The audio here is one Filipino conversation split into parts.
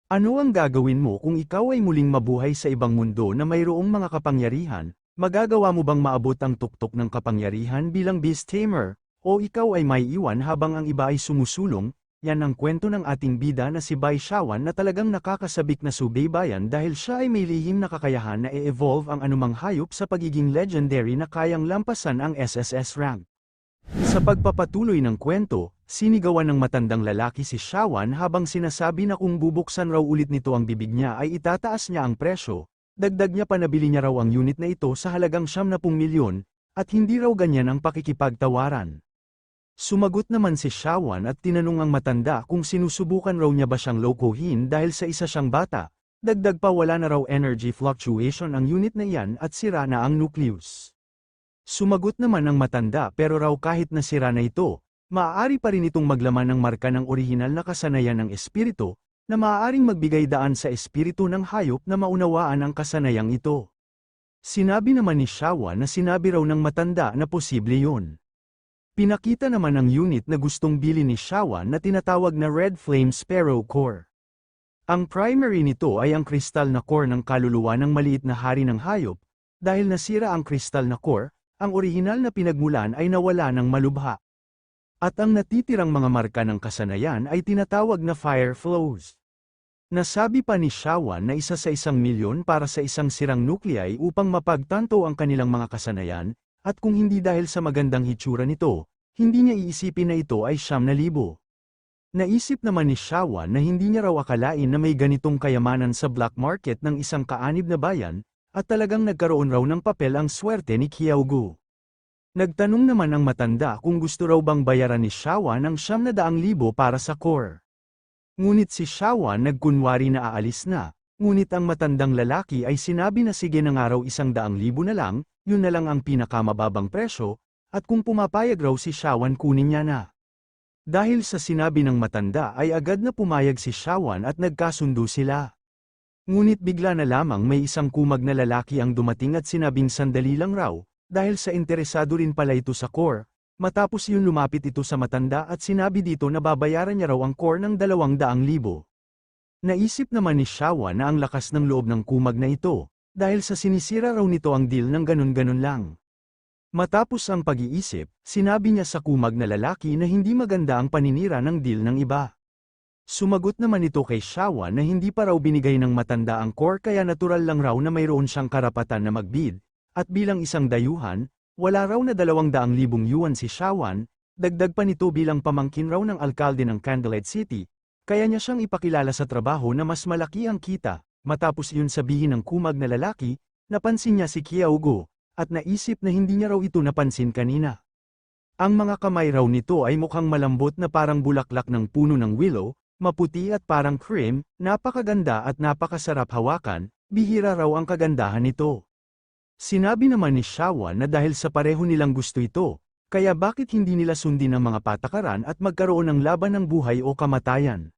Ano ang gagawin mo kung ikaw ay muling mabuhay sa ibang mundo na mayroong mga kapangyarihan? Magagawa mo bang maabot ang tuktok ng kapangyarihan bilang beast tamer? O ikaw ay may iwan habang ang iba ay sumusulong? Yan ang kwento ng ating bida na si Bai Shawan na talagang nakakasabik na subaybayan dahil siya ay may lihim na kakayahan na e-evolve ang anumang hayop sa pagiging legendary na kayang lampasan ang SSS rank. Sa pagpapatuloy ng kwento, sinigawan ng matandang lalaki si Shawan habang sinasabi na kung bubuksan raw ulit nito ang bibig niya ay itataas niya ang presyo. Dagdag niya pa na bili niya raw ang unit na ito sa halagang 70 milyon, at hindi raw ganyan ang pakikipagtawaran. Sumagot naman si Shawan at tinanong ang matanda kung sinusubukan raw niya ba siyang lokohin dahil sa isa siyang bata. Dagdag pa wala na raw energy fluctuation ang unit na iyan at sira na ang nucleus. Sumagot naman ang matanda pero raw kahit na sira na ito, maaari pa rin itong maglaman ng marka ng orihinal na kasanayan ng espiritu, na maaaring magbigay daan sa espiritu ng hayop na maunawaan ang kasanayang ito. Sinabi naman ni Shawa na sinabi raw ng matanda na posible yun. Pinakita naman ang unit na gustong bilhin ni Shawa na tinatawag na Red Flame Sparrow Core. Ang primary nito ay ang kristal na core ng kaluluwa ng maliit na hari ng hayop, dahil nasira ang kristal na core, ang orihinal na pinagmulan ay nawala ng malubha. At ang natitirang mga marka ng kasanayan ay tinatawag na fire flows. Nasabi pa ni Shawan na 1 sa 1 milyon para sa isang sirang nuclei upang mapagtanto ang kanilang mga kasanayan, at kung hindi dahil sa magandang hitsura nito, hindi niya iisipin na ito ay 9,000. Naisip naman ni Shawan na hindi niya raw akalain na may ganitong kayamanan sa black market ng isang kaanib na bayan, at talagang nagkaroon raw ng papel ang swerte ni Qiaogu. Nagtanong naman ang matanda kung gusto raw bang bayaran ni Shawan ng 700,000 para sa core. Ngunit si Shawan nagkunwari na aalis na, ngunit ang matandang lalaki ay sinabi na sige na nga raw 100,000 na lang, yun na lang ang pinakamababang presyo, at kung pumapayag raw si Shawan kunin niya na. Dahil sa sinabi ng matanda ay agad na pumayag si Shawan at nagkasundo sila. Ngunit bigla na lamang may isang kumag na lalaki ang dumating at sinabing sandali lang raw, dahil sa interesado rin pala ito sa core, matapos yun lumapit ito sa matanda at sinabi dito na babayaran niya raw ang core ng 200,000. Naisip naman ni Shawa na ang lakas ng loob ng kumag na ito, dahil sa sinisira raw nito ang deal ng ganun-ganun lang. Matapos ang pag-iisip, sinabi niya sa kumag na lalaki na hindi maganda ang paninira ng deal ng iba. Sumagot naman ito kay Shawa na hindi pa raw binigay ng matanda ang core kaya natural lang raw na mayroon siyang karapatan na magbid, at bilang isang dayuhan, wala raw na 200,000 yuan si Shawan, dagdag pa nito bilang pamangkin raw ng alkalde ng Candlehead City, kaya niya siyang ipakilala sa trabaho na mas malaki ang kita. Matapos yun sabihin ng kumag na lalaki, napansin niya si Qiaogu, at naisip na hindi niya raw ito napansin kanina. Ang mga kamay raw nito ay mukhang malambot na parang bulaklak ng puno ng willow, maputi at parang cream, napakaganda at napakasarap hawakan, bihira raw ang kagandahan nito. Sinabi naman ni Shawa na dahil sa pareho nilang gusto ito, kaya bakit hindi nila sundin ang mga patakaran at magkaroon ng laban ng buhay o kamatayan.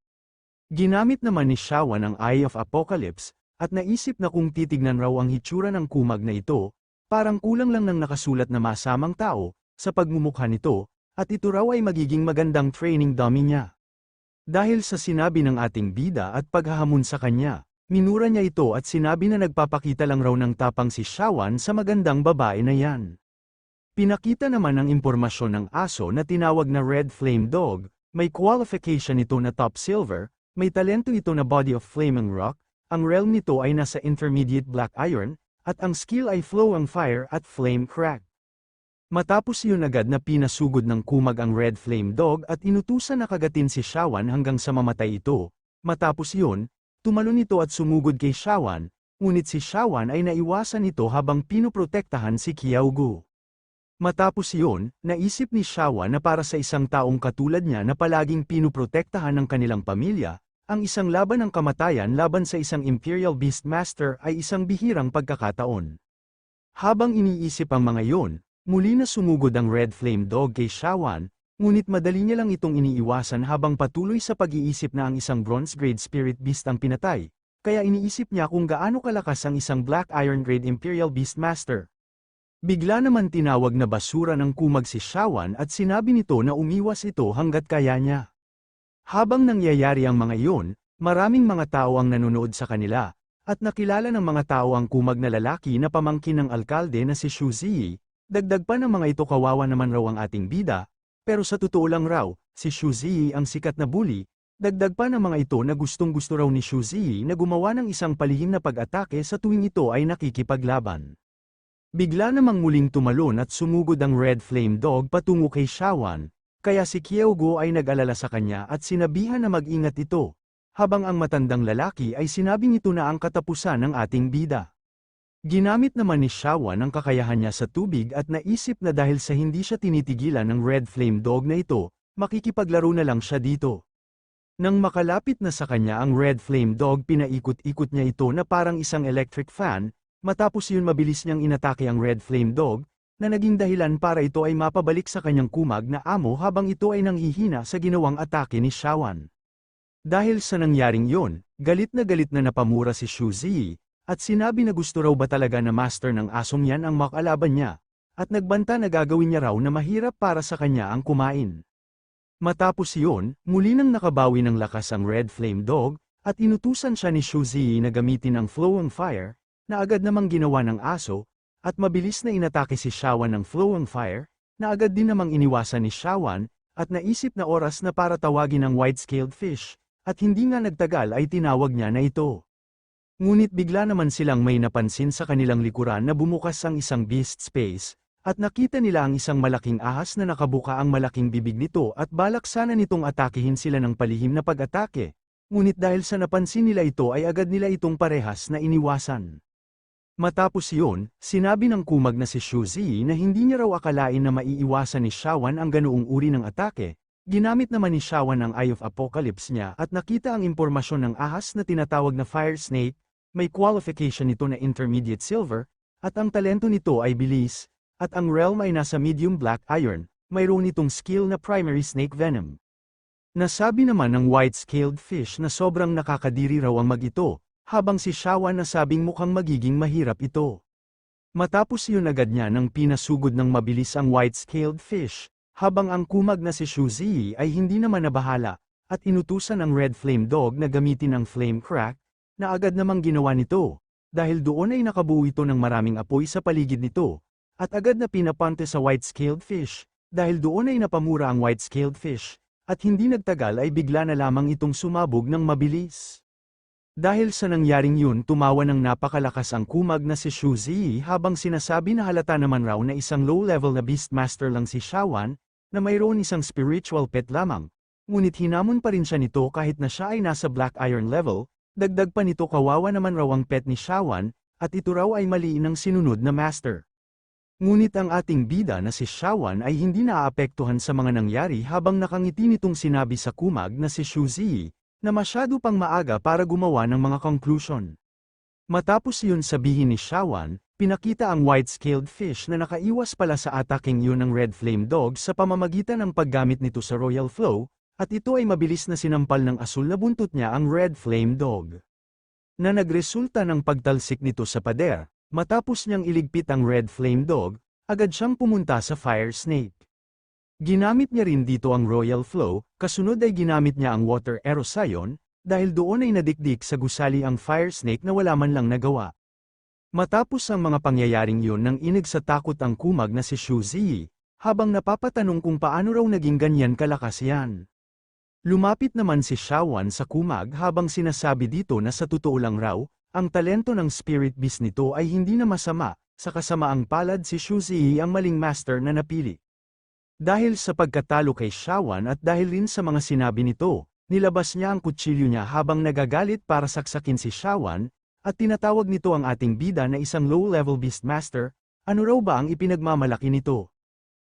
Ginamit naman ni Shawa ng Eye of Apocalypse, at naisip na kung titignan raw ang hitsura ng kumag na ito, parang kulang lang ng nakasulat na masamang tao, sa pagmumukha nito, at ito raw ay magiging magandang training dummy niya. Dahil sa sinabi ng ating bida at paghahamon sa kanya, minura niya ito at sinabi na nagpapakita lang raw ng tapang si Shawan sa magandang babae na yan. Pinakita naman ang impormasyon ng aso na tinawag na Red Flame Dog, may qualification ito na top silver, may talento ito na body of flaming rock, ang realm nito ay nasa intermediate black iron, at ang skill ay flow ang fire at flame crack. Matapos yun agad na pinasugod ng kumag ang Red Flame Dog at inutusan na kagatin si Shawan hanggang sa mamatay ito. Matapos yun, tumalon ito at sumugod kay Shawan, ngunit si Shawan ay naiwasan ito habang pinoprotektahan si Qiaogu. Matapos yun, naisip ni Shawan na para sa isang taong katulad niya na palaging pinoprotektahan ng kanilang pamilya, ang isang laban ng kamatayan laban sa isang Imperial Beastmaster ay isang bihirang pagkakataon. Habang iniisip ang mga yon, muli na sumugod ang Red Flame Dog kay Shawan, ngunit madali niya lang itong iniiwasan habang patuloy sa pag-iisip na ang isang Bronze Grade Spirit Beast ang pinatay, kaya iniisip niya kung gaano kalakas ang isang Black Iron Grade Imperial Beastmaster. Bigla naman tinawag na basura ng kumag si Shawan at sinabi nito na umiwas ito hanggat kaya niya. Habang nangyayari ang mga iyon, Maraming mga tao ang nanonood sa kanila, at nakilala ng mga tao ang kumag na lalaki na pamangkin ng alkalde na si Xu Ziyi. Dagdag pa ng mga ito, kawawa naman raw ang ating bida, pero sa totoo lang raw, si Xu Ziyi ang sikat na bully. Dagdag pa ng mga ito na gustong-gusto raw ni Xu Ziyi na gumawa ng isang palihim na pag-atake sa tuwing ito ay nakikipaglaban. Bigla namang muling tumalon at sumugod ang Red Flame Dog patungo kay Shawan, kaya si Qiaoguo ay nag-alala sa kanya at sinabihan na mag-ingat ito, habang ang matandang lalaki ay sinabing ito na ang katapusan ng ating bida. Ginamit naman ni Shawan ang kakayahan niya sa tubig at naisip na dahil sa hindi siya tinitigilan ng Red Flame Dog na ito, makikipaglaro na lang siya dito. Nang makalapit na sa kanya ang Red Flame Dog, pinaikot-ikot niya ito na parang isang electric fan, matapos yun mabilis niyang inatake ang Red Flame Dog, na naging dahilan para ito ay mapabalik sa kanyang kumag na amo habang ito ay nanghihina sa ginawang atake ni Shawan. Dahil sa nangyaring yon, galit na napamura si Xu Ziyi, at sinabi na gusto raw ba talaga na master ng asong yan ang makalaban niya, at nagbanta na gagawin niya raw na mahirap para sa kanya ang kumain. Matapos iyon, muli nang nakabawi ng lakas ang Red Flame Dog, at inutusan siya ni Xu Ziyi na gamitin ang Flowing Fire, na agad namang ginawa ng aso, at mabilis na inatake si Shawan ng Flowing Fire, na agad din namang iniwasan ni Shawan, at naisip na oras na para tawagin ang White-Scaled Fish, at hindi nga nagtagal ay tinawag niya na ito. Ngunit bigla naman silang may napansin sa kanilang likuran na bumukas ang isang beast space, at nakita nila ang isang malaking ahas na nakabuka ang malaking bibig nito at balak sana nitong atakihin sila ng palihim na pag-atake. Ngunit dahil sa napansin nila ito ay agad nila itong parehas na iniwasan. Matapos iyon, sinabi ng kumag na si Xu Ziyi na hindi niya raw akalain na maiiwasan ni Shawan ang ganoong uri ng atake. Ginamit naman ni Shawan ang Eye of Apocalypse niya at nakita ang impormasyon ng ahas na tinatawag na Fire Snake, may qualification nito na Intermediate Silver, at ang talento nito ay bilis, at ang realm ay nasa Medium Black Iron, mayroon itong skill na Primary Snake Venom. Nasabi naman ng White-Scaled Fish na sobrang nakakadiri raw ang mag-ito, habang si Shawan nasabing mukhang magiging mahirap ito. Matapos yun agad niya nang pinasugod ng mabilis ang White-Scaled Fish, habang ang kumag na si Xu Ziyi ay hindi naman nabahala, at inutusan ang Red Flame Dog na gamitin ang Flame Crack, na agad namang ginawa nito, dahil doon ay nakabuo ito ng maraming apoy sa paligid nito, at agad na pinapante sa White-Scaled Fish, dahil doon ay napamura ang White-Scaled Fish, at hindi nagtagal ay bigla na lamang itong sumabog ng mabilis. Dahil sa nangyaring yun, tumawa ng napakalakas ang kumag na si Xu Ziyi habang sinasabi na halata naman raw na isang low-level na Beastmaster lang si Shawan, na mayroon isang spiritual pet lamang, ngunit hinamon pa rin siya nito kahit na siya ay nasa Black Iron level. Dagdag pa nito, kawawa naman raw ang pet ni Shawan, at ito raw ay mali ng sinunod na master. Ngunit ang ating bida na si Shawan ay hindi naaapektuhan sa mga nangyari habang nakangiti nitong sinabi sa kumag na si Xu Ziyi, na masyado pang maaga para gumawa ng mga conclusion. Matapos yun sabihin ni Shawan, pinakita ang White-Scaled Fish na nakaiwas pala sa ataking yun ng Red Flame Dog sa pamamagitan ng paggamit nito sa Royal Flow, at ito ay mabilis na sinampal ng asul na buntot niya ang Red Flame Dog, na nagresulta ng pagtalsik nito sa pader. Matapos niyang iligpit ang Red Flame Dog, agad siyang pumunta sa Fire Snake. Ginamit niya rin dito ang Royal Flow, kasunod ay ginamit niya ang Water Erosion, dahil doon ay nadikdik sa gusali ang Fire Snake na wala man lang nagawa. Matapos ang mga pangyayaring yun nang inig sa takot ang kumag na si Xu Ziyi, habang napapatanong kung paano raw naging ganyan kalakas yan. Lumapit naman si Shawan sa kumag habang sinasabi dito na sa totoo lang raw, ang talento ng Spirit Beast nito ay hindi na masama, sa kasamaang palad si Xu Ziyi ang maling master na napili. Dahil sa pagkatalo kay Shawan at dahil rin sa mga sinabi nito, nilabas niya ang kutsilyo niya habang nagagalit para saksakin si Shawan, at tinatawag nito ang ating bida na isang low-level Beastmaster. Ano raw ba ang ipinagmamalaki nito?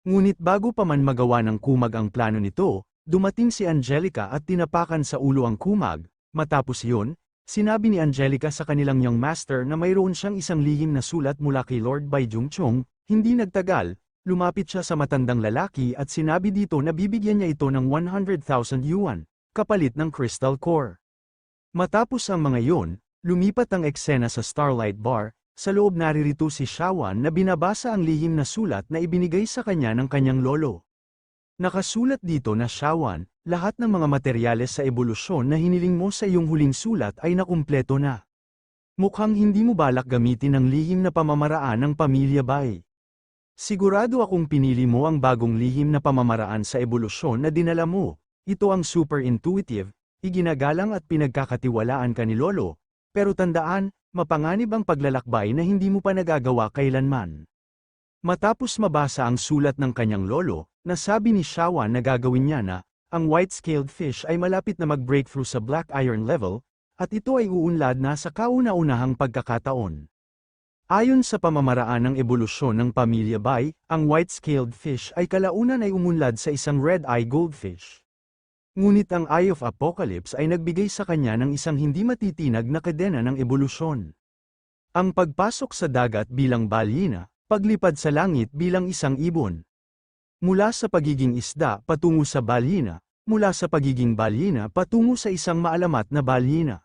Ngunit bago pa man magawa ng kumag ang plano nito, dumating si Angelica at tinapakan sa ulo ang kumag. Matapos yun, sinabi ni Angelica sa kanilang young master na mayroon siyang isang lihim na sulat mula kay Lord Bai Jungchong. Hindi nagtagal, lumapit siya sa matandang lalaki at sinabi dito na bibigyan niya ito ng 100,000 yuan, kapalit ng Crystal Core. Matapos ang mga yon, lumipat ang eksena sa Starlight Bar. Sa loob naririto si Shawan na binabasa ang lihim na sulat na ibinigay sa kanya ng kanyang lolo. Nakasulat dito na Shawan, lahat ng mga materyales sa ebolusyon na hiniling mo sa iyong huling sulat ay nakumpleto na. Mukhang hindi mo balak gamitin ang lihim na pamamaraan ng Pamilya Bai. Sigurado akong pinili mo ang bagong lihim na pamamaraan sa ebolusyon na dinala mo. Ito ang super intuitive, iginagalang at pinagkakatiwalaan ka ni Lolo, pero tandaan, mapanganib ang paglalakbay na hindi mo pa nagagawa kailanman. Matapos mabasa ang sulat ng kanyang lolo, nasabi ni Shawan na gagawin niya na, ang white-scaled fish ay malapit na mag-breakthrough sa black iron level, at ito ay uunlad na sa kauna-unahang pagkakataon. Ayon sa pamamaraan ng ebolusyon ng Pamilya Bai, ang white-scaled fish ay kalaunan ay umunlad sa isang red-eye goldfish. Ngunit ang Eye of Apocalypse ay nagbigay sa kanya ng isang hindi matitinag na kadena ng ebolusyon. Ang pagpasok sa dagat bilang balyena, paglipad sa langit bilang isang ibon. Mula sa pagiging isda patungo sa balyena, mula sa pagiging balyena patungo sa isang maalamat na balyena.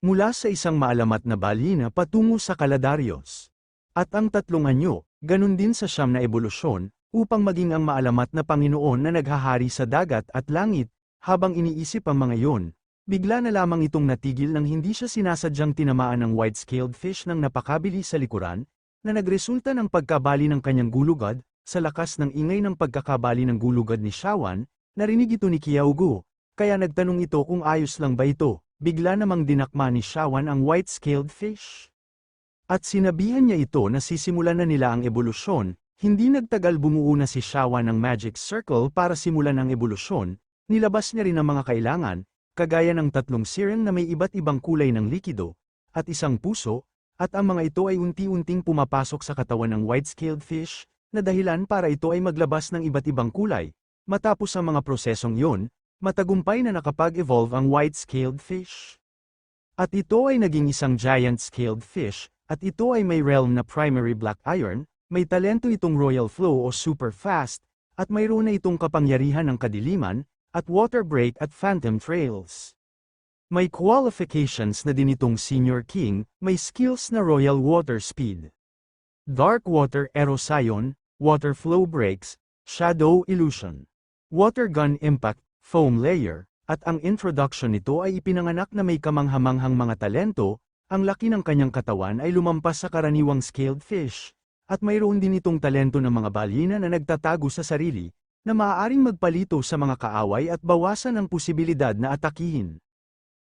Mula sa isang maalamat na balyena patungo sa Kaladaryos. At ang tatlong anyo, ganun din sa siyam na ebolusyon, upang maging ang maalamat na Panginoon na naghahari sa dagat at langit. Habang iniisip ang mga iyon, bigla na lamang itong natigil nang hindi siya sinasadyang tinamaan ng white-scaled fish ng napakabilis sa likuran, na nagresulta ng pagkabali ng kanyang gulugad. Sa lakas ng ingay ng pagkakabali ng gulugad ni Shawan, narinig ito ni Qiaogu, kaya nagtanong ito kung ayos lang ba ito. Bigla namang dinakma ni Shawan ang white-scaled fish. At sinabihan niya ito na sisimulan na nila ang ebolusyon. Hindi nagtagal bumuo na si Shawan ng magic circle para simulan ang ebolusyon. Nilabas niya rin ang mga kailangan, kagaya ng tatlong serum na may iba't ibang kulay ng likido, at isang puso, at ang mga ito ay unti-unting pumapasok sa katawan ng white-scaled fish, na dahilan para ito ay maglabas ng iba't ibang kulay. Matapos ang mga prosesong iyon, matagumpay na nakapag-evolve ang white-scaled fish. At ito ay naging isang giant-scaled fish, at ito ay may realm na primary black iron, may talento itong royal flow o super fast, at mayroon na itong kapangyarihan ng kadiliman, at water break at phantom trails. May qualifications na din itong senior king, may skills na royal water speed, dark water erosion, water flow breaks, shadow illusion, water gun impact, foam layer, at ang introduction nito ay ipinanganak na may kamanghamanghang mga talento. Ang laki ng kanyang katawan ay lumampas sa karaniwang scaled fish, at mayroon din itong talento ng mga balyena na nagtatago sa sarili, na maaaring magpalito sa mga kaaway at bawasan ang posibilidad na atakihin.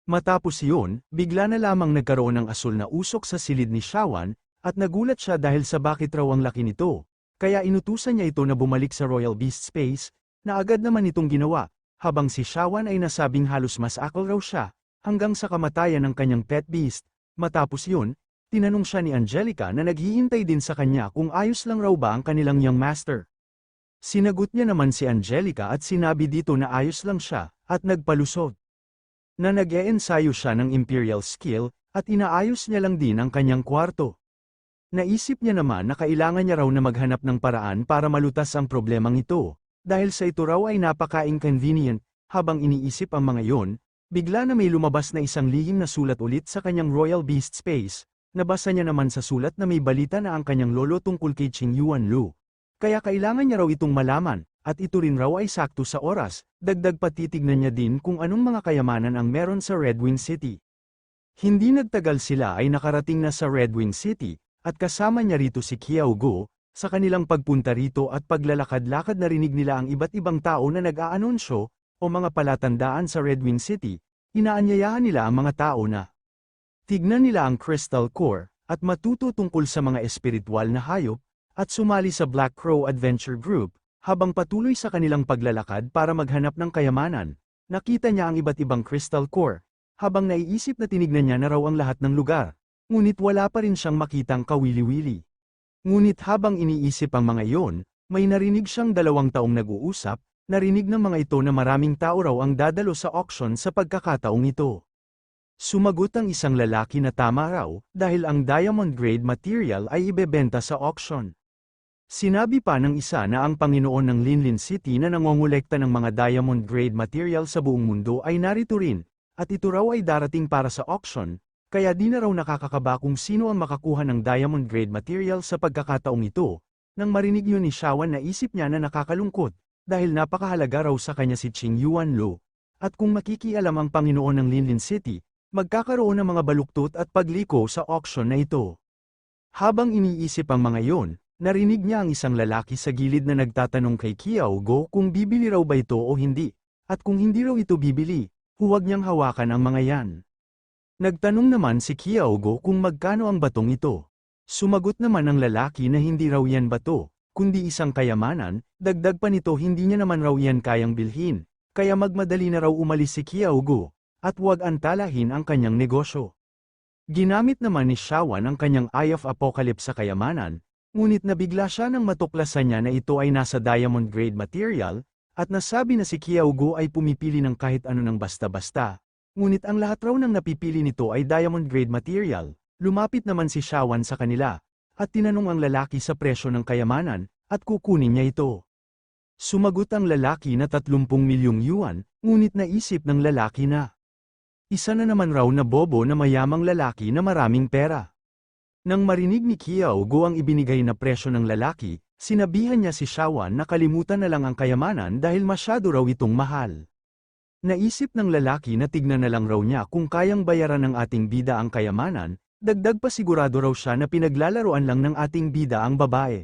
Matapos iyon, bigla na lamang nagkaroon ng asul na usok sa silid ni Shawan, at nagulat siya dahil sa bakit raw ang laki nito, kaya inutusan niya ito na bumalik sa Royal Beast Space, na agad naman itong ginawa, habang si Shawan ay nasabing halos masakal raw siya, hanggang sa kamatayan ng kanyang pet beast. Matapos yun, tinanong siya ni Angelica na naghihintay din sa kanya kung ayos lang raw ba ang kanilang young master. Sinagot niya naman si Angelica at sinabi dito na ayos lang siya, at nagpalusot. Na nag-e-ensayo siya ng imperial skill, at inaayos niya lang din ang kanyang kwarto. Naisip niya naman na kailangan niya raw na maghanap ng paraan para malutas ang problemang ito, dahil sa ito raw ay napaka-inconvenient. Habang iniisip ang mga yon, bigla na may lumabas na isang lihim na sulat ulit sa kanyang Royal Beast Space. Nabasa niya naman sa sulat na may balita na ang kanyang lolo tungkol kay Qing Yuanlu. Kaya kailangan niya raw itong malaman, at ito rin raw ay sakto sa oras. Dagdag pa titignan niya din kung anong mga kayamanan ang meron sa Red Wing City. Hindi nagtagal sila ay nakarating na sa Red Wing City, at kasama niya rito si Qiaogu. Sa kanilang pagpunta rito at paglalakad-lakad narinig nila ang iba't ibang tao na nag-aanunsyo, o mga palatandaan sa Red Wing City. Inaanyayahan nila ang mga tao na tignan nila ang Crystal Core, at matuto tungkol sa mga espiritual na hayop, at sumali sa Black Crow Adventure Group. Habang patuloy sa kanilang paglalakad para maghanap ng kayamanan, nakita niya ang iba't ibang Crystal Core, habang naiisip na tinignan niya na raw ang lahat ng lugar. Ngunit wala pa rin siyang makitang kawili-wili. Ngunit habang iniisip ang mga iyon, may narinig siyang 2 taong nag-uusap. Narinig ng mga ito na maraming tao raw ang dadalo sa auction sa pagkakataong ito. Sumagot ang isang lalaki na tama raw, dahil ang diamond grade material ay ibebenta sa auction. Sinabi pa ng isa na ang Panginoon ng Linlin City na nangongolekta ng mga diamond grade material sa buong mundo ay narito rin, at ito raw ay darating para sa auction, kaya di na raw nakakakaba kung sino ang makakuha ng diamond grade material sa pagkakataong ito. Nang marinig yun ni Shawan, naisip niya na nakakalungkot, dahil napakahalaga raw sa kanya si Qing Yuanlu, at kung makikialam ang Panginoon ng Linlin City, magkakaroon ng mga baluktot at pagliko sa auction na ito. Habang iniisip ang mga iyon, narinig niya ang isang lalaki sa gilid na nagtatanong kay Qiao Go kung bibili raw ba ito o hindi, at kung hindi raw ito bibili, huwag niyang hawakan ang mga yan. Nagtanong naman si Qiao Go kung magkano ang batong ito. Sumagot naman ang lalaki na hindi raw yan bato, kundi isang kayamanan, dagdag pa nito hindi niya naman raw yan kayang bilhin, kaya magmadali na raw umalis si Qiao Go, at huwag antalahin ang kanyang negosyo. Ginamit naman ni Shawan ang kanyang Eye of Apocalypse sa kayamanan, ngunit nabigla siya nang matuklasan niya na ito ay nasa diamond grade material, at nasabi na si Qiao Go ay pumipili ng kahit ano ng basta-basta, ngunit ang lahat raw ng napipili nito ay diamond grade material. Lumapit naman si Shawan sa kanila, at tinanong ang lalaki sa presyo ng kayamanan, at kukunin niya ito. Sumagot ang lalaki na 30 milyong yuan, ngunit naisip ng lalaki na isa na naman raw na bobo na mayamang lalaki na maraming pera. Nang marinig ni Qiao Go ang ibinigay na presyo ng lalaki, sinabihan niya si Shawan na kalimutan na lang ang kayamanan dahil masyado raw itong mahal. Naisip ng lalaki na tignan na lang raw niya kung kayang bayaran ng ating bida ang kayamanan, dagdag pa sigurado raw siya na pinaglalaroan lang ng ating bida ang babae.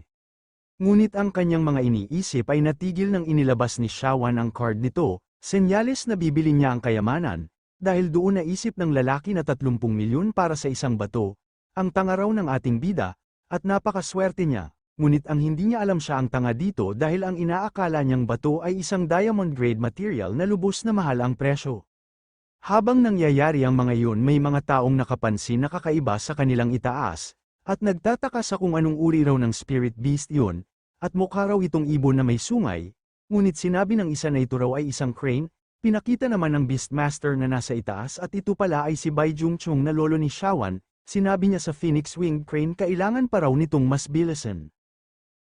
Ngunit ang kanyang mga iniisip ay natigil nang inilabas ni Shawan ang card nito, senyales na bibili niya ang kayamanan. Dahil doon naisip ng lalaki na 30 milyon para sa isang bato, ang tanga raw ng ating bida, at napakaswerte niya, ngunit ang hindi niya alam siya ang tanga dito dahil ang inaakala niyang bato ay isang diamond grade material na lubos na mahal ang presyo. Habang nangyayari ang mga iyon may mga taong nakapansin na kakaiba sa kanilang itaas, at nagtataka sa kung anong uri raw ng spirit beast iyon, at mukha raw itong ibon na may sungay, ngunit sinabi ng isa na ito raw ay isang crane. Pinakita naman ng Beastmaster na nasa itaas at ito pala ay si Bai Jungchung na lolo ni Shawan, sinabi niya sa Phoenix Winged Crane kailangan pa raw nitong mas bilisan.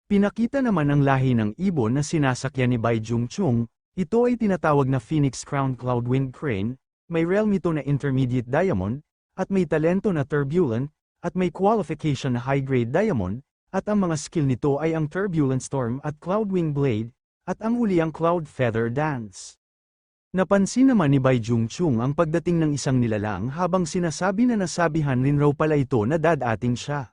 Pinakita naman ang lahi ng ibon na sinasakyan ni Bai Jungchung, ito ay tinatawag na Phoenix Crown Cloud Winged Crane, may realm ito na Intermediate Diamond, at may talento na Turbulent, at may qualification na High Grade Diamond, at ang mga skill nito ay ang Turbulent Storm at Cloud Wing Blade, at ang huli ang Cloud Feather Dance. Napansin naman ni Bai Jungchung ang pagdating ng isang nilalang habang sinasabi na nasabihan rin raw pala ito na dadating siya.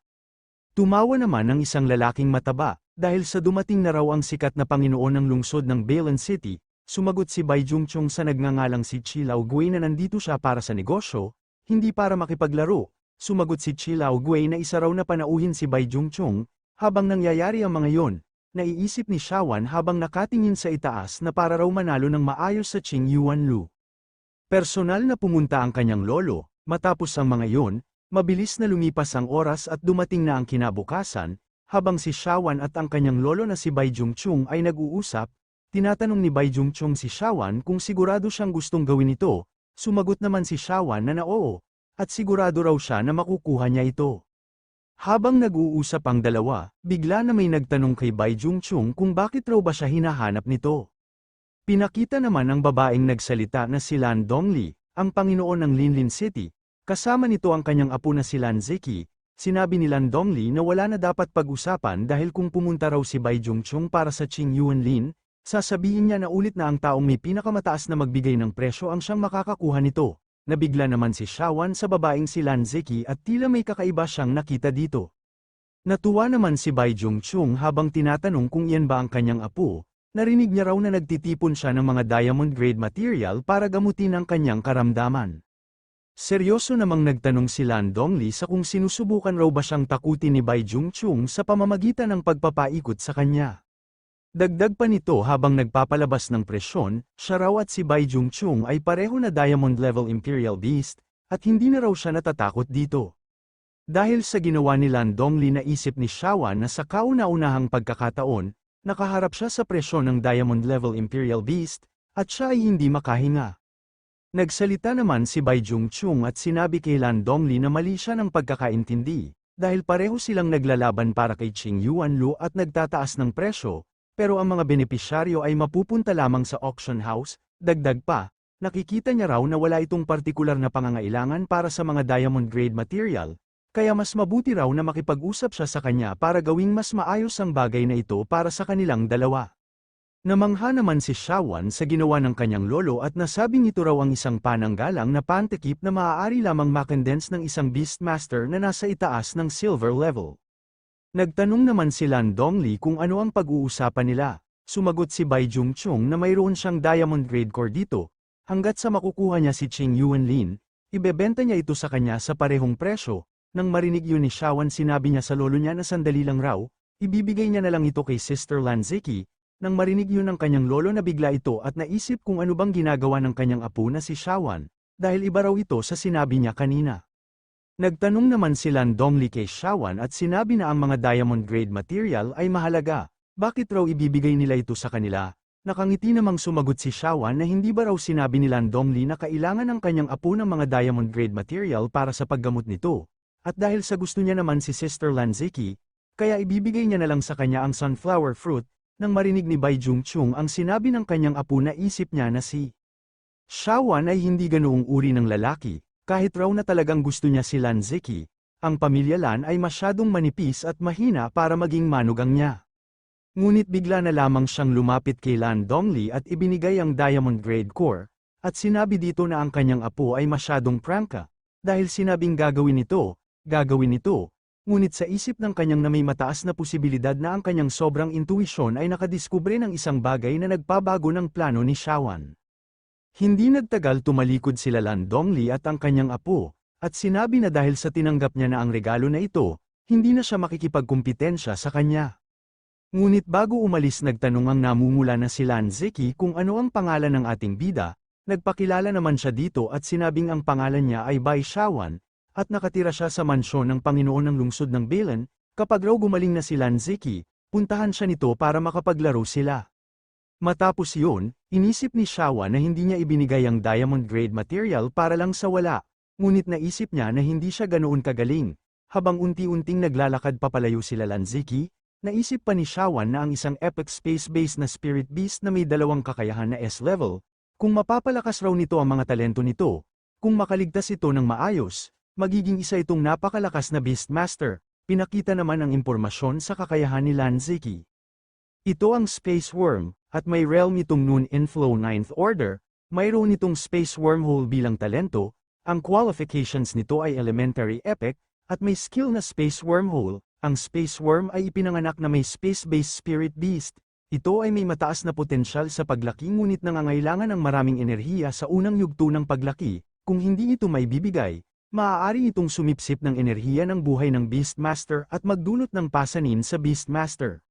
Tumawa naman ang isang lalaking mataba, dahil sa dumating na raw ang sikat na Panginoon ng lungsod ng Balan City, sumagot si Bai Jungchung sa nagngangalang si Chilao Gui na nandito siya para sa negosyo, hindi para makipaglaro. Sumagot si Chilao Gui na isa raw na panauhin si Bai Jungchung, habang nangyayari ang mga yon. Naiisip ni Shawan habang nakatingin sa itaas na para raw manalo ng maayos sa Qing Yuanlu. Personal na pumunta ang kanyang lolo, matapos ang mga iyon, mabilis na lumipas ang oras at dumating na ang kinabukasan, habang si Shawan at ang kanyang lolo na si Bai Jungchung ay nag-uusap, tinatanong ni Bai Jungchung si Shawan kung sigurado siyang gustong gawin ito, sumagot naman si Shawan na oo, at sigurado raw siya na makukuha niya ito. Habang nag-uusap ang dalawa, bigla na may nagtanong kay Bai Jungchung kung bakit raw ba siya hinahanap nito. Pinakita naman ng babaeng nagsalita na si Lan Dongli, ang Panginoon ng Linlin City, kasama nito ang kanyang apo na si Lan Zeki. Sinabi ni Lan Dongli na wala na dapat pag-usapan dahil kung pumunta raw si Bai Jungchung para sa Qing Yuanlin, sasabihin niya na ulit na ang taong may pinakamataas na magbigay ng presyo ang siyang makakakuha nito. Nabigla naman si Shawan sa babaeng si Lan Zeki at tila may kakaiba siyang nakita dito. Natuwa naman si Bai Jungchung habang tinatanong kung iyan ba ang kanyang apo, narinig niya raw na nagtitipon siya ng mga diamond grade material para gamutin ang kanyang karamdaman. Seryoso namang nagtanong si Lan Dongli sa kung sinusubukan raw ba siyang takutin ni Bai Jungchung sa pamamagitan ng pagpapaikot sa kanya. Dagdag pa nito habang nagpapalabas ng presyon, siya raw at si Bai Jungchung ay pareho na Diamond Level Imperial Beast, at hindi na raw siya natatakot dito. Dahil sa ginawa ni Lan Dongli naisip ni Shawan na sa kauna-unahang pagkakataon, nakaharap siya sa presyon ng Diamond Level Imperial Beast, at siya ay hindi makahinga. Nagsalita naman si Bai Jungchung at sinabi kay Lan Dongli na mali siya ng pagkakaintindi, dahil pareho silang naglalaban para kay Qing Yuanlu at nagtataas ng presyo, pero ang mga benepisyaryo ay mapupunta lamang sa auction house. Dagdag pa, nakikita niya raw na wala itong partikular na pangangailangan para sa mga diamond grade material, kaya mas mabuti raw na makipag-usap siya sa kanya para gawing mas maayos ang bagay na ito para sa kanilang dalawa. Namangha naman si Shawan sa ginawa ng kanyang lolo at nasabing ito raw ang isang pananggalang na pantekip na maaari lamang makondense ng isang Beastmaster na nasa itaas ng silver level. Nagtanong naman si Lan Dongli kung ano ang pag-uusapan nila. Sumagot si Bai Jungchung na mayroon siyang diamond grade core dito, hanggat sa makukuha niya si Qing Yuanlin, ibebenta niya ito sa kanya sa parehong presyo. Nang marinig yun ni Shawan sinabi niya sa lolo niya na sandali lang raw, ibibigay niya na lang ito kay Sister Lan Zeki. Nang marinig yun ng kanyang lolo na bigla ito at naisip kung ano bang ginagawa ng kanyang apo na si Shawan, dahil iba raw ito sa sinabi niya kanina. Nagtanong naman si Lan Dongli kay Shawan at sinabi na ang mga diamond grade material ay mahalaga, bakit raw ibibigay nila ito sa kanila? Nakangiti namang sumagot si Shawan na hindi ba raw sinabi ni Lan Dongli na kailangan ng kanyang apo ng mga diamond grade material para sa paggamot nito, at dahil sa gusto niya naman si Sister Lan Zeki, kaya ibibigay niya na lang sa kanya ang sunflower fruit. Nang marinig ni Bai Jungchung ang sinabi ng kanyang apo na isip niya na si Shawan ay hindi ganoong uri ng lalaki, kahit raw na talagang gusto niya si Lan Zeki, ang pamilya Lan ay masyadong manipis at mahina para maging manugang niya. Ngunit bigla na lamang siyang lumapit kay Lan Dongli at ibinigay ang diamond grade core, at sinabi dito na ang kanyang apo ay masyadong prangka, dahil sinabing gagawin ito, ngunit sa isip ng kanyang na may mataas na posibilidad na ang kanyang sobrang intuisyon ay nakadiskubre ng isang bagay na nagpabago ng plano ni Shawan. Hindi nagtagal tumalikod sila Lan Dongli at ang kanyang apo, at sinabi na dahil sa tinanggap niya na ang regalo na ito, hindi na siya makikipagkumpitensya sa kanya. Ngunit bago umalis nagtanong ang namumula na si Lan Zeki kung ano ang pangalan ng ating bida, nagpakilala naman siya dito at sinabing ang pangalan niya ay Bai Shawan, at nakatira siya sa mansyon ng Panginoon ng lungsod ng Belen. Kapag raw gumaling na si Lan Zeki, puntahan siya nito para makapaglaro sila. Matapos yun, inisip ni Shawan na hindi niya ibinigay ang diamond grade material para lang sa wala, ngunit naisip niya na hindi siya ganoon kagaling. Habang unti-unting naglalakad papalayo sila Lan Zeki, naisip pa ni Shawan na ang isang epic space-based na spirit beast na may dalawang kakayahan na S-level, kung mapapalakas raw nito ang mga talento nito, kung makaligtas ito ng maayos, magiging isa itong napakalakas na Beastmaster. Pinakita naman ang impormasyon sa kakayahan ni Lan Zeki. Ito ang Space Worm, at may realm itong Noon Inflow 9th Order, mayroon itong Space Wormhole bilang talento, ang qualifications nito ay Elementary Epic, at may skill na Space Wormhole. Ang Space Worm ay ipinanganak na may space-based spirit beast. Ito ay may mataas na potensyal sa paglaki ngunit nangangailangan ng maraming enerhiya sa unang yugto ng paglaki. Kung hindi ito may bibigay, maaari itong sumipsip ng enerhiya ng buhay ng Beastmaster at magdulot ng pasanin sa Beastmaster.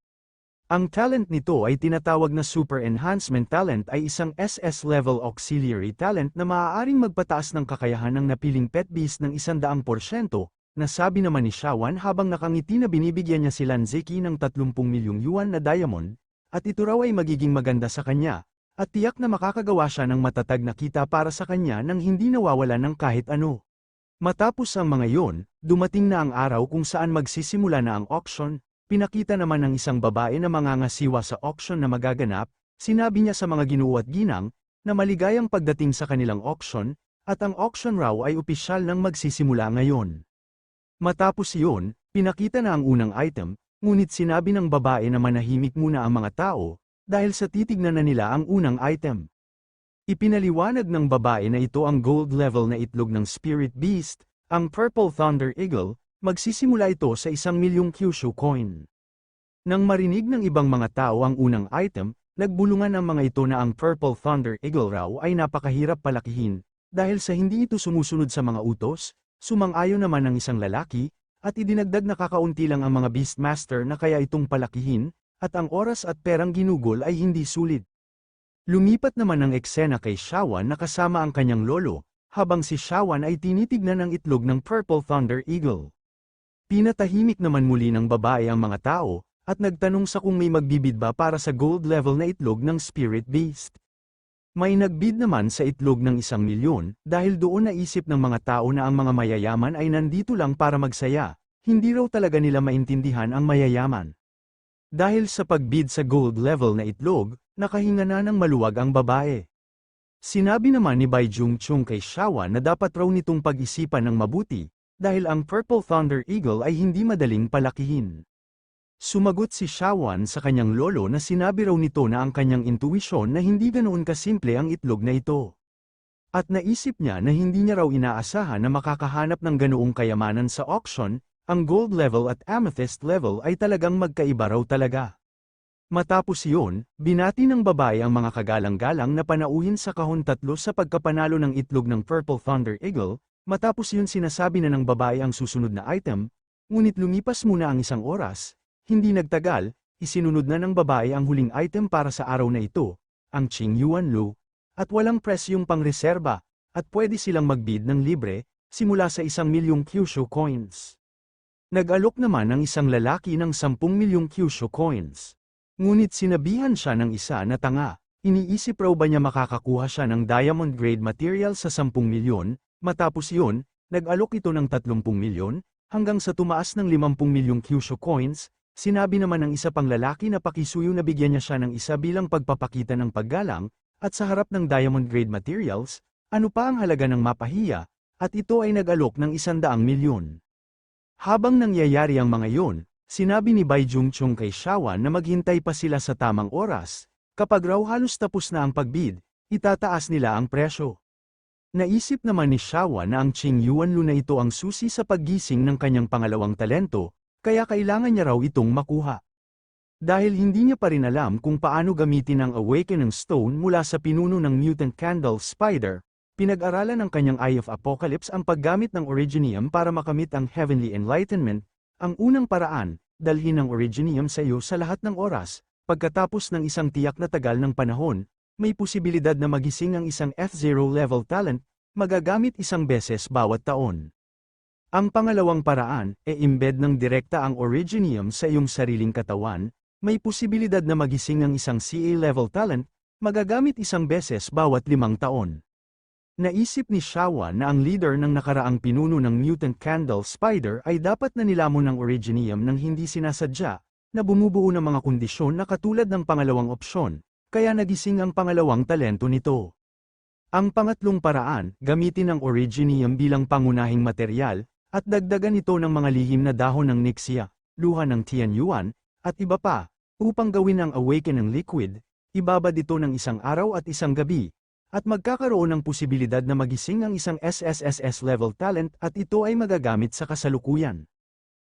Ang talent nito ay tinatawag na Super Enhancement Talent ay isang SS-level auxiliary talent na maaaring magpataas ng kakayahan ng napiling pet beast ng 100%, nasabi naman ni Shawan habang nakangiti na binibigyan niya si Lan Zeki ng 30 milyong yuan na diamond, at ito raw ay magiging maganda sa kanya, at tiyak na makakagawa siya ng matatag na kita para sa kanya nang hindi nawawala ng kahit ano. Matapos ang mga yon, dumating na ang araw kung saan magsisimula na ang auction. Pinakita naman ng isang babae na mangangasiwa sa auction na magaganap, sinabi niya sa mga ginoo at ginang, na maligayang pagdating sa kanilang auction, at ang auction raw ay opisyal nang magsisimula ngayon. Matapos iyon, pinakita na ang unang item, ngunit sinabi ng babae na manahimik muna ang mga tao, dahil sa titignan na nila ang unang item. Ipinaliwanag ng babae na ito ang gold level na itlog ng Spirit Beast, ang Purple Thunder Eagle, magsisimula ito sa 1,000,000 Kyushu coin. Nang marinig ng ibang mga tao ang unang item, nagbulungan ang mga ito na ang Purple Thunder Eagle raw ay napakahirap palakihin, dahil sa hindi ito sumusunod sa mga utos, sumang-ayon naman ng isang lalaki, at idinagdag na kakaunti lang ang mga Beastmaster na kaya itong palakihin, at ang oras at perang ginugol ay hindi sulit. Lumipat naman ang eksena kay Shawan na kasama ang kanyang lolo, habang si Shawan ay tinitignan ang itlog ng Purple Thunder Eagle. Pinatahimik naman muli ng babae ang mga tao, at nagtanong sa kung may magbibid ba para sa gold level na itlog ng Spirit Beast. May nagbid naman sa itlog ng 1,000,000, dahil doon naisip ng mga tao na ang mga mayayaman ay nandito lang para magsaya, hindi raw talaga nila maintindihan ang mayayaman. Dahil sa pagbid sa gold level na itlog, nakahinga na ng maluwag ang babae. Sinabi naman ni Bai Jungchung kay Shawan na dapat raw nitong pag-isipan ng mabuti, dahil ang Purple Thunder Eagle ay hindi madaling palakihin. Sumagot si Shawan sa kanyang lolo na sinabi raw nito na ang kanyang intuisyon na hindi ganoon kasimple ang itlog na ito. At naisip niya na hindi niya raw inaasahan na makakahanap ng ganoong kayamanan sa auction, ang gold level at amethyst level ay talagang magkaiba raw talaga. Matapos iyon, binati ng babae ang mga kagalang-galang na panauhin sa kahon tatlo sa pagkapanalo ng itlog ng Purple Thunder Eagle, matapos iyon sinasabi na ng babae ang susunod na item, ngunit lumipas muna ang isang oras, hindi nagtagal, isinunod na ng babae ang huling item para sa araw na ito, ang Qing Yuan Lu, at walang presyong pangreserba, at pwede silang magbid ng libre, simula sa 1,000,000 Kyushu coins. Nag-alok naman ang isang lalaki ng 10,000,000 Kyushu coins. Ngunit sinabihan siya ng isa na tanga, iniisip raw ba niya makakakuha siya ng diamond grade material sa 10,000,000, matapos iyon, nag-alok ito ng 30,000,000, hanggang sa tumaas ng 50,000,000 Kyushu coins, sinabi naman ng isa pang lalaki na pakisuyo na bigyan niya siya ng isa bilang pagpapakita ng paggalang, at sa harap ng diamond grade materials, ano pa ang halaga ng mapahiya, at ito ay nag-alok ng 100,000,000. Habang nangyayari ang mga iyon, sinabi ni Bai Jungchung kay Shawan na maghintay pa sila sa tamang oras, kapag raw halos tapos na ang pagbid, itataas nila ang presyo. Naisip naman ni Shawan na ang Qing Yuan Lu na ito ang susi sa paggising ng kanyang pangalawang talento, kaya kailangan niya raw itong makuha. Dahil hindi niya pa rin alam kung paano gamitin ang Awakening Stone mula sa pinuno ng Mutant Candle Spider, pinag-aralan ng kanyang Eye of Apocalypse ang paggamit ng Originium para makamit ang Heavenly Enlightenment. Ang unang paraan, dalhin ang Originium sa iyo sa lahat ng oras, pagkatapos ng isang tiyak na tagal ng panahon, may posibilidad na magising ang isang F0 level talent, magagamit isang beses bawat taon. Ang pangalawang paraan, embed ng direkta ang Originium sa iyong sariling katawan, may posibilidad na magising ang isang CA level talent, magagamit isang beses bawat 5 taon. Naisip ni Shawan na ang leader ng nakaraang pinuno ng Mutant Candle Spider ay dapat na nilamon ng Originium nang hindi sinasadya, na bumubuo ng mga kondisyon na katulad ng pangalawang opsyon, kaya nagising ang pangalawang talento nito. Ang pangatlong paraan, gamitin ang Originium bilang pangunahing materyal, at dagdagan ito ng mga lihim na dahon ng Nixia, luha ng Tianyuan, at iba pa, upang gawin ang Awakening Liquid, ibabad ito ng isang araw at isang gabi, at magkakaroon ng posibilidad na magising ang isang SSSS level talent at ito ay magagamit sa kasalukuyan.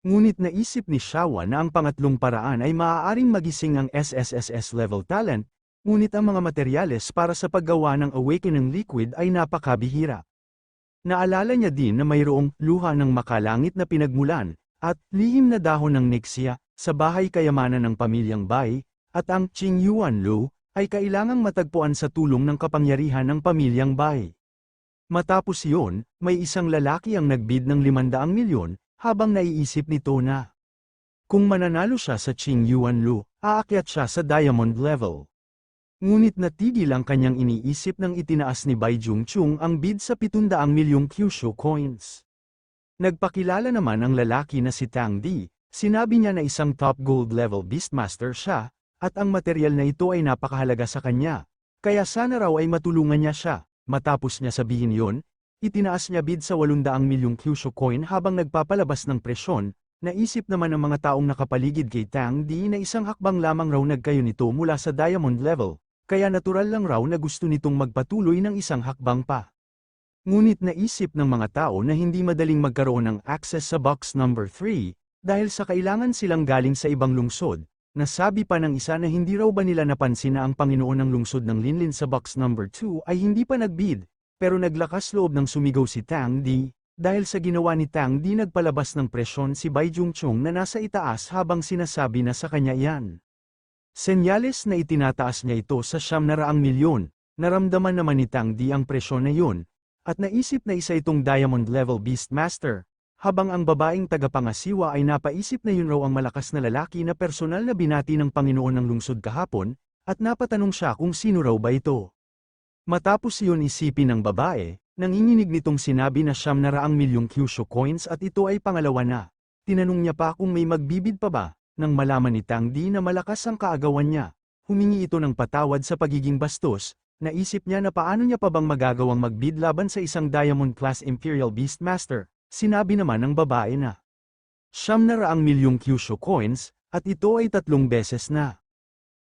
Ngunit naisip ni Shawan na ang pangatlong paraan ay maaaring magising ang SSSS level talent, ngunit ang mga materyales para sa paggawa ng Awakening Liquid ay napakabihira. Naalala niya din na mayroong luha ng makalangit na pinagmulan, at lihim na dahon ng Nixia, sa bahay kayamanan ng pamilyang Bai, at ang Qing Yuan Lu, ay kailangang matagpuan sa tulong ng kapangyarihan ng pamilyang Bai. Matapos iyon, may isang lalaki ang nagbid ng 500,000,000, habang naiisip nito na kung mananalo siya sa Qing Yuan Lu, aakyat siya sa diamond level. Ngunit natigil ang kanyang iniisip nang itinaas ni Bai Jungchung ang bid sa 700,000,000 Kyushu coins. Nagpakilala naman ang lalaki na si Tang Di, sinabi niya na isang top gold level beastmaster siya, at ang materyal na ito ay napakahalaga sa kanya, kaya sana raw ay matulungan niya siya. Matapos niya sabihin yon, itinaas niya bid sa 800,000,000 Kyushu coin habang nagpapalabas ng presyon. Naisip naman ng mga taong nakapaligid kay Tang Di na isang hakbang lamang raw nagkayo nito mula sa diamond level, kaya natural lang raw na gusto nitong magpatuloy ng isang hakbang pa. Ngunit naisip ng mga tao na hindi madaling magkaroon ng access sa box number 3, dahil sa kailangan silang galing sa ibang lungsod. Nasabi pa ng isa na hindi raw ba nila napansin na ang Panginoon ng lungsod ng Linlin sa box number 2 ay hindi pa nagbid, pero naglakas loob ng sumigaw si Tang Di, dahil sa ginawa ni Tang Di nagpalabas ng presyon si Bai Jungchung na nasa itaas habang sinasabi na sa kanya yan. Senyales na itinataas niya ito sa 900,000,000, naramdaman naman ni Tang Di ang presyon na yun, at naisip na isa itong diamond level beastmaster. Habang ang babaeng tagapangasiwa ay napaisip na yun raw ang malakas na lalaki na personal na binati ng Panginoon ng lungsod kahapon, at napatanong siya kung sino raw ba ito. Matapos iyon isipin ng babae, nanginginig nitong sinabi na 900,000,000 Kyushu coins at ito ay pangalawa na. Tinanong niya pa kung may magbibid pa ba, nang malaman ni Tang Di na malakas ang kaagawan niya. Humingi ito ng patawad sa pagiging bastos, naisip niya na paano niya pa bang magagawang magbid laban sa isang Diamond Class Imperial Beastmaster. Sinabi naman ng babae na 900,000,000 Kyushu coins, At ito ay 3 beses na.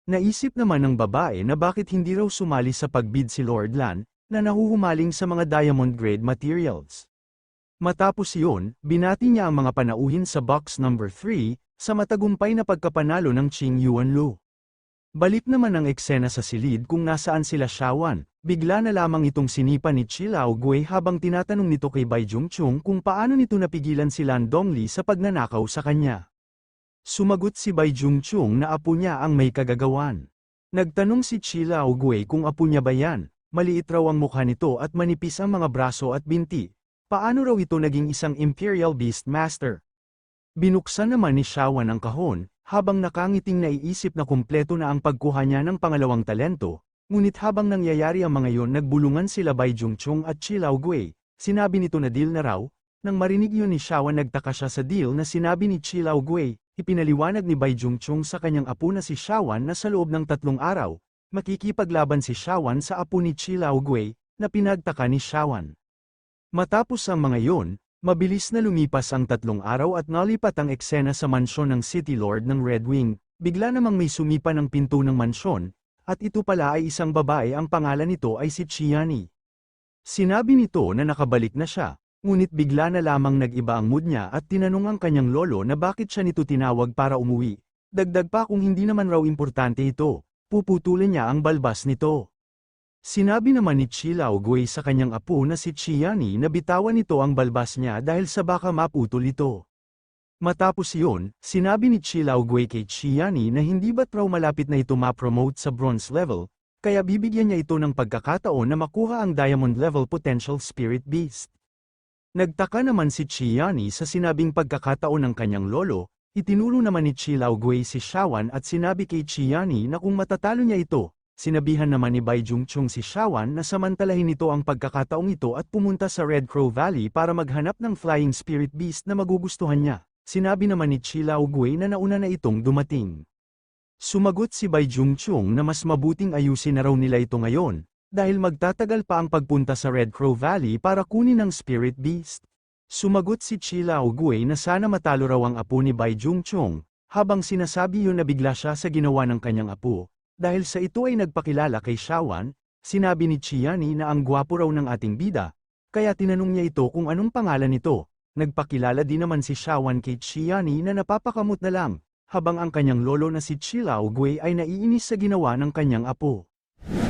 Naisip naman ng babae na bakit hindi raw sumali sa pagbid si Lord Lan, na nahuhumaling sa mga diamond-grade materials. Matapos iyon, binati niya ang mga panauhin sa box number 3, sa matagumpay na pagkapanalo ng Qing Yuanlu. Balik naman ang eksena sa silid kung nasaan sila Shawan, bigla na lamang itong sinipa ni Chi Lao Gui habang tinatanong nito kay Bai Jungchung kung paano nito napigilan si Lan Dongli sa pagnanakaw sa kanya. Sumagot si Bai Jungchung na apo niya ang may kagagawan. Nagtanong si Chi Lao Gui kung apo niya ba yan, maliit raw ang mukha nito at manipis ang mga braso at binti. Paano raw ito naging isang Imperial Beast Master? Binuksan naman ni Shawan ang kahon, habang nakangiting naiisip na kumpleto na ang pagkuha niya ng pangalawang talento, ngunit habang nangyayari ang mga iyon nagbulungan sila Bai Jungchung at Chi Lao Gui, sinabi nito na deal na raw. Nang marinig yun ni Shawan nagtaka siya sa deal na sinabi ni Chi Lao Gui, ipinaliwanag ni Bai Jungchung sa kanyang apo na si Shawan na sa loob ng 3 araw, makikipaglaban si Shawan sa apo ni Chi Lao Gui, na pinagtaka ni Shawan. Matapos ang mga iyon, mabilis na lumipas ang 3 araw at nalipat ang eksena sa mansyon ng City Lord ng Red Wing, bigla namang may sumipa ng pinto ng mansyon, at ito pala ay isang babae ang pangalan nito ay si Chiani. Sinabi nito na nakabalik na siya. Ngunit bigla na lamang nag-iba ang mood niya at tinanong ang kanyang lolo na bakit siya nito tinawag para umuwi. Dagdag pa kung hindi naman raw importante ito, puputulin niya ang balbas nito. Sinabi naman ni Chi Lao Gui sa kanyang apo na si Chiani na bitawan nito ang balbas niya dahil sa baka maputol ito. Matapos iyon, sinabi ni Chi Lao Gui kay Chiani na hindi ba't raw malapit na ito ma-promote sa bronze level, kaya bibigyan niya ito ng pagkakataon na makuha ang diamond level potential spirit beast. Nagtaka naman si Chiani sa sinabing pagkakataon ng kanyang lolo, itinuro naman ni Chi Lao Gui si Shawan at sinabi kay Chiani na kung matatalo niya ito, sinabihan naman ni Bai Jungchung si Shawan na samantalahin nito ang pagkakataong ito at pumunta sa Red Crow Valley para maghanap ng flying spirit beast na magugustuhan niya. Sinabi naman ni Chi Lao Gui na nauna na itong dumating. Sumagot si Bai Jungchung na mas mabuting ayusin na raw nila ito ngayon, dahil magtatagal pa ang pagpunta sa Red Crow Valley para kunin ang Spirit Beast. Sumagot si Chi Lao Gui na sana matalo raw ang apo ni Bai Jungchung, habang sinasabi yun na bigla siya sa ginawa ng kanyang apo. Dahil sa ito ay nagpakilala kay Shawan, sinabi ni Chiani na ang gwapo raw ng ating bida, kaya tinanong niya ito kung anong pangalan nito. Nagpakilala din naman si Shawan kay Chiani na napapakamot na lang, habang ang kanyang lolo na si Chi Lao Gui ay naiinis sa ginawa ng kanyang apo.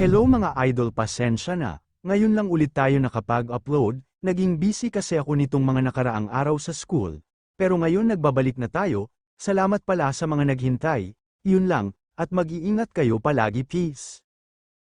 Hello mga idol, pasensya na, ngayon lang ulit tayo nakapag-upload, naging busy kasi ako nitong mga nakaraang araw sa school, pero ngayon nagbabalik na tayo, salamat pala sa mga naghintay, yun lang, at mag-iingat kayo palagi, peace.